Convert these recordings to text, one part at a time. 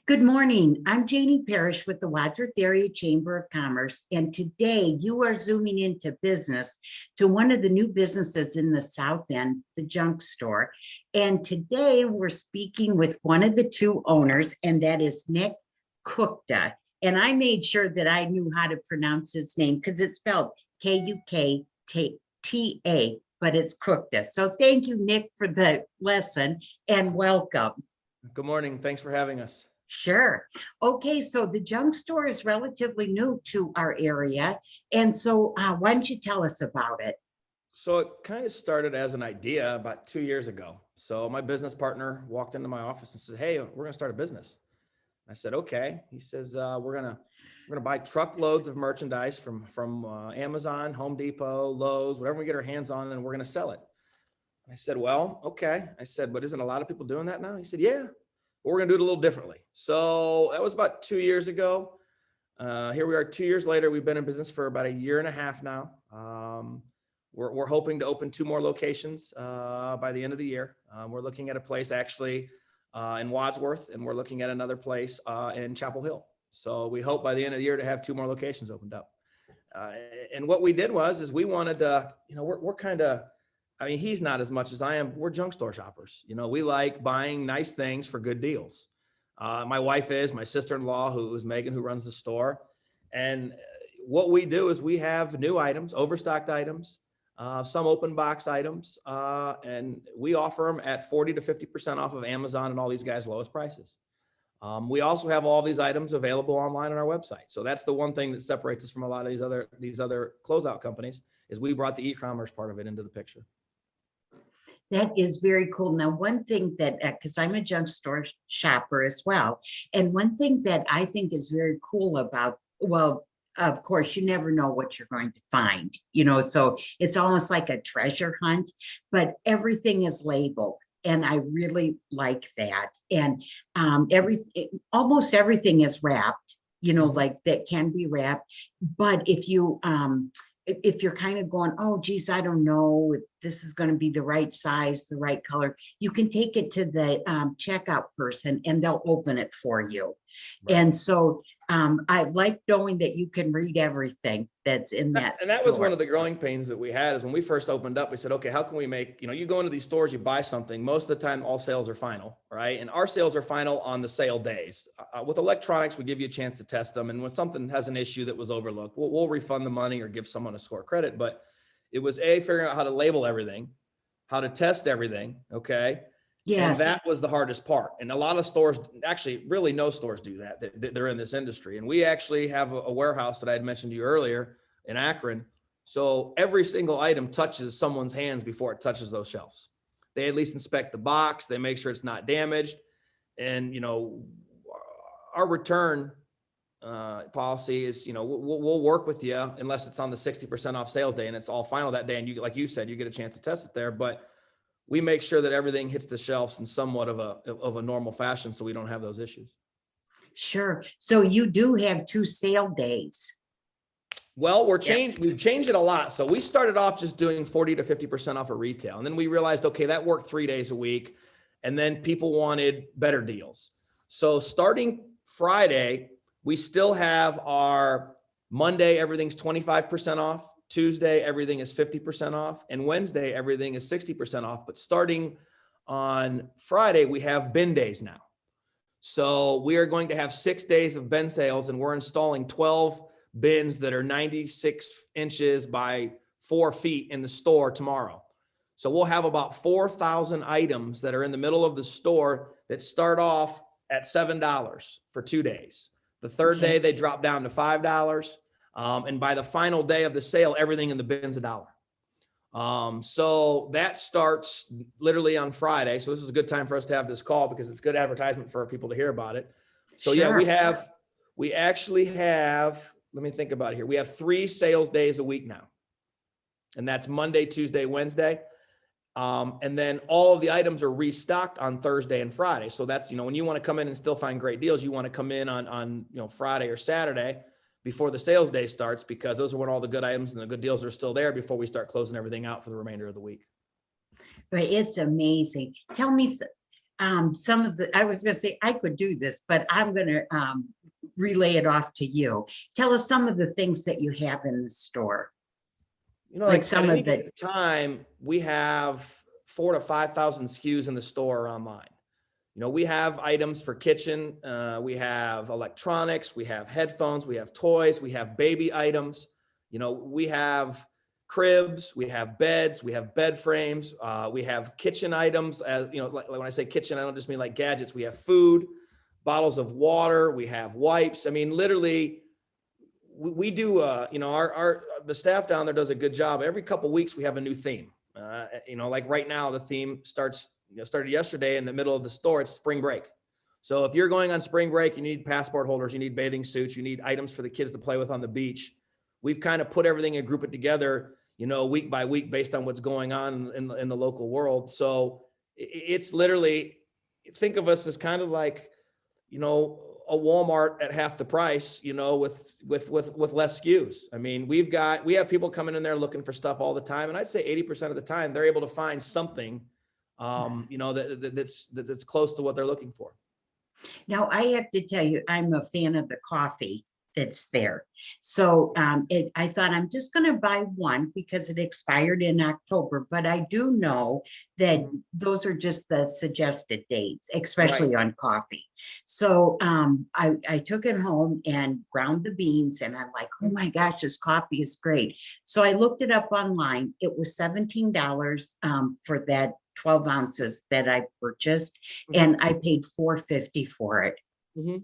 Good morning. I'm Janie Parrish with the Wadsworth Area Chamber of Commerce, and today you are zooming into business to one of the new businesses in the South End, the Junk Store. And today we're speaking with one of the two owners, and that is Nick Kukta. And I made sure that I knew how to pronounce his name because it's spelled Kukta, but it's Kukta. So thank you, Nick, for the lesson and welcome. Good morning. Thanks for having us. Sure. Okay, so the junk store is relatively new to our area. And so why don't you tell us about it? So it kind of started as an idea about 2 years ago. So my business partner walked into my office and said, "Hey, we're going to start a business." I said, "Okay." He says, "We're gonna buy truckloads of merchandise from Amazon, Home Depot, Lowe's, whatever we get our hands on, and we're going to sell it." I said, "Well, okay." I said, "But isn't a lot of people doing that now?" He said, "Yeah. But we're going to do it a little differently." So that was about 2 years ago. Here we are 2 years later. We've been in business for about a year and a half now. We're hoping to open 2 more locations by the end of the year. We're looking at a place actually in Wadsworth, and we're looking at another place in Chapel Hill. So we hope by the end of the year to have 2 more locations opened up. And what we did is we wanted to, we're kind of, he's not as much as I am. We're junk store shoppers. We like buying nice things for good deals. My wife is, my sister-in-law, who is Megan, who runs the store. And what we do is we have new items, overstocked items, some open box items, and we offer them at 40 to 50% off of Amazon and all these guys' lowest prices. We also have all these items available online on our website. So that's the one thing that separates us from a lot of these other closeout companies, is we brought the e-commerce part of it into the picture. That is very cool. Now, one thing that, because I'm a junk store shopper as well, and one thing that I think is very cool about, well, of course, you never know what you're going to find, so it's almost like a treasure hunt, but everything is labeled. And I really like that. And almost everything is wrapped, like that can be wrapped. But if you're kind of going, "Oh, geez, I don't know if this is going to be the right size, the right color," you can take it to the checkout person and they'll open it for you. Right. And so I like knowing that you can read everything that's in that store. And that was one of the growing pains that we had, is when we first opened up, we said, okay, how can we make, you go into these stores, you buy something, most of the time all sales are final, right? And our sales are final on the sale days. With electronics, we give you a chance to test them. And when something has an issue that was overlooked, we'll refund the money or give someone a score credit. But it was figuring out how to label everything, how to test everything. Okay. Yes. And that was the hardest part. And a lot of stores, actually really no stores do that. They're in this industry. And we actually have a warehouse that I had mentioned to you earlier in Akron. So every single item touches someone's hands before it touches those shelves. They at least inspect the box. They make sure it's not damaged. And, our return policy is, we'll work with you unless it's on the 60% off sales day and it's all final that day. And you, like you said, you get a chance to test it there, but we make sure that everything hits the shelves in somewhat of a normal fashion, so we don't have those issues. Sure. So you do have 2 sale days. Well, we've changed it a lot. So we started off just doing 40 to 50% off of retail. And then we realized, okay, that worked 3 days a week. And then people wanted better deals. So starting Friday, we still have our Monday, everything's 25% off. Tuesday, everything is 50% off. And Wednesday, everything is 60% off. But starting on Friday, we have bin days now. So we are going to have 6 days of bin sales, and we're installing 12 bins that are 96 inches by 4 feet in the store tomorrow. So we'll have about 4,000 items that are in the middle of the store that start off at $7 for 2 days. The third day, they drop down to $5. And by the final day of the sale, everything in the bin's $1. So that starts literally on Friday. So this is a good time for us to have this call because it's good advertisement for people to hear about it. So sure. Yeah, we actually have, let me think about it here. We have 3 sales days a week now. And that's Monday, Tuesday, Wednesday. And then all of the items are restocked on Thursday and Friday. So that's, when you want to come in and still find great deals, you want to come in on Friday or Saturday before the sales day starts, because those are when all the good items and the good deals are still there before we start closing everything out for the remainder of the week. But it's amazing. Tell me, some of the, I was gonna say I could do this, but I'm gonna relay it off to you. Tell us some of the things that you have in the store. You know, Like like at some any of the, given time, we have 4,000 to 5,000 SKUs in the store or online. You know, we have items for kitchen, we have electronics, we have headphones, we have toys, we have baby items. You know, we have cribs, we have beds, we have bed frames, we have kitchen items. As you know, like when I say kitchen, I don't just mean like gadgets. We have food, bottles of water, we have wipes. I mean, literally, we do. You know, our the staff down there does a good job. Every couple of weeks, we have a new theme. You know, like right now, the theme started yesterday in the middle of the store. It's spring break. So if you're going on spring break, you need passport holders, you need bathing suits, you need items for the kids to play with on the beach. We've kind of put everything and group it together, you know, week by week based on what's going on in the local world. So it's literally, think of us as kind of like, you know, a Walmart at half the price, you know, with less SKUs. I mean, we have people coming in there looking for stuff all the time. And I'd say 80% of the time they're able to find something, you know, that's close to what they're looking for. now I have to tell you, I'm a fan of the coffee that's there. So I thought I'm just going to buy one because it expired in October, but I do know that those are just the suggested dates, especially on coffee. So I took it home and ground the beans, and I'm like, oh my gosh, this coffee is great. So I looked it up online. It was $17 for that 12 ounces that I purchased, and I paid $4.50 for it. Mm-hmm.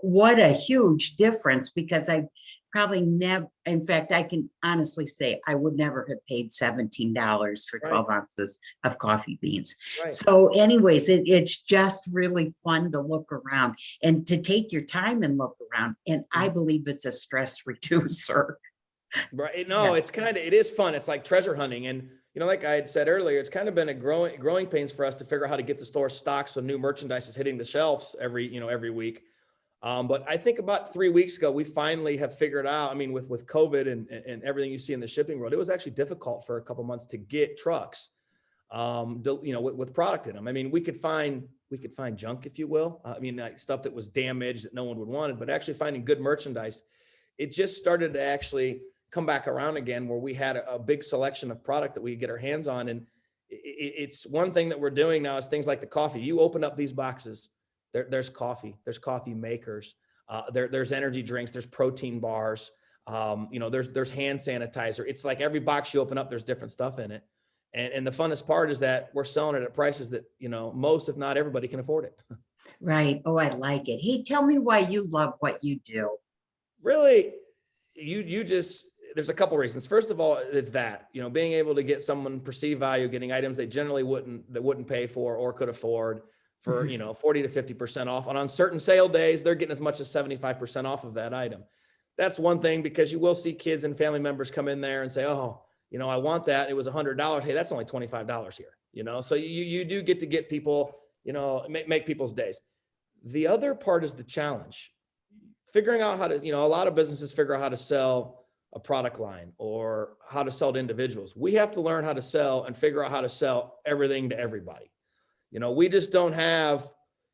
What a huge difference, because I probably never, in fact, I can honestly say I would never have paid $17 for 12 ounces of coffee beans. Right. So anyways, it's just really fun to look around and to take your time and look around. And I believe it's a stress reducer. Right. No, it's it is fun. It's like treasure hunting. And, you know, like I had said earlier, it's kind of been a growing pains for us to figure out how to get the store stocked so new merchandise is hitting the shelves every week. But I think about 3 weeks ago, we finally have figured out, I mean, with COVID and everything you see in the shipping world, it was actually difficult for a couple months to get trucks, you know, with product in them. I mean, we could find junk, if you will. I mean, like stuff that was damaged that no one would want it, but actually finding good merchandise, it just started to actually come back around again, where we had a big selection of product that we could get our hands on. And it's one thing that we're doing now is things like the coffee. You open up these boxes, there's coffee makers, there's energy drinks, there's protein bars, you know, there's hand sanitizer. It's like every box you open up, there's different stuff in it. And the funnest part is that we're selling it at prices that, you know, most, if not everybody, can afford it. Right. Oh, I like it. Hey, tell me why you love what you do. Really, you just, there's a couple reasons. First of all, it's that, you know, being able to get someone perceived value, getting items they generally wouldn't pay for or could afford for, you know, 40 to 50% off. And on certain sale days, they're getting as much as 75% off of that item. That's one thing, because you will see kids and family members come in there and say, oh, you know, I want that. It was $100. Hey, that's only $25 here, you know? So you do get to get people, you know, make people's days. The other part is the challenge. Figuring out how to, you know, a lot of businesses figure out how to sell a product line or how to sell to individuals. We have to learn how to sell and figure out how to sell everything to everybody. You know, we just don't have,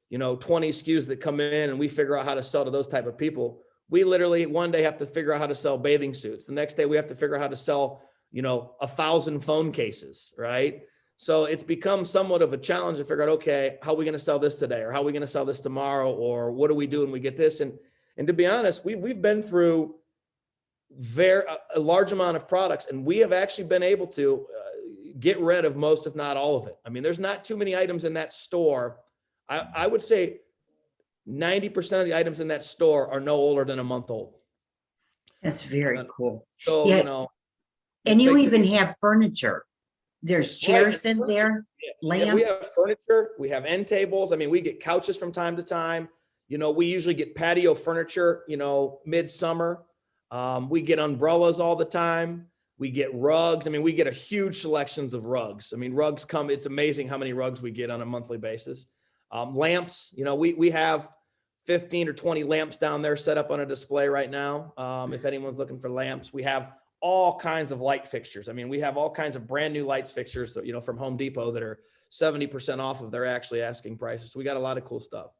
you know, 20 SKUs that come in and we figure out how to sell to those type of people. We literally one day have to figure out how to sell bathing suits. The next day we have to figure out how to sell, you know, 1,000 phone cases, right? So it's become somewhat of a challenge to figure out, okay, how are we going to sell this today? Or how are we going to sell this tomorrow? Or what do we do when we get this? And to be honest, we've been through a large amount of products, and we have actually been able to get rid of most, if not all of it. I mean, there's not too many items in that store. I would say 90% of the items in that store are no older than a month old. That's very cool. So, yeah. you know, And you even have furniture. There's chairs in there, lamps. Yeah, we have furniture. We have end tables. I mean, we get couches from time to time. You know, we usually get patio furniture, you know, midsummer. We get umbrellas all the time. We get rugs. I mean, we get a huge selections of rugs. I mean, rugs come, it's amazing how many rugs we get on a monthly basis. Lamps, you know, we have 15 or 20 lamps down there set up on a display right now. If anyone's looking for lamps, we have all kinds of light fixtures. I mean, we have all kinds of brand new lights fixtures that, you know, from Home Depot that are 70% off of their actually asking prices. So we got a lot of cool stuff.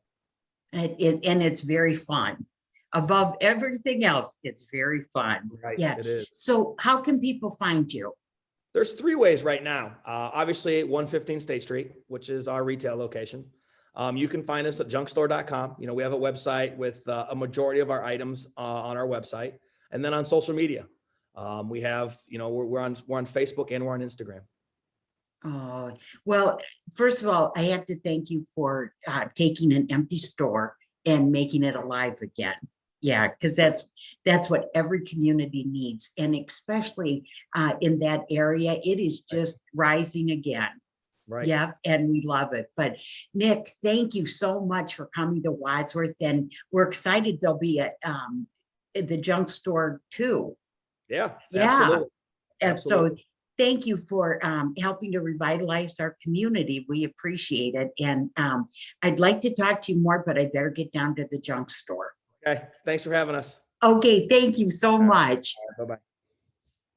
It is, and it's very fun. Above everything else, it's very fun. Right. Yeah. It is. So how can people find you? There's 3 ways right now. Obviously 115 State Street, which is our retail location. You can find us at junkstore.com. You know, we have a website with a majority of our items on our website, and then on social media. We have, you know, we're on Facebook and we're on Instagram. Oh, well, first of all, I have to thank you for taking an empty store and making it alive again. Yeah, because that's what every community needs, and especially in that area, it is just rising again. Right. Yeah, and we love it. But Nick, thank you so much for coming to Wadsworth, and we're excited they'll be at the junk store too. Yeah, Yeah. absolutely. And so Absolutely. thank you for helping to revitalize our community. We appreciate it. And I'd like to talk to you more, but I better get down to the junk store. Okay. Thanks for having us. Okay, thank you so All right. much. Bye-bye.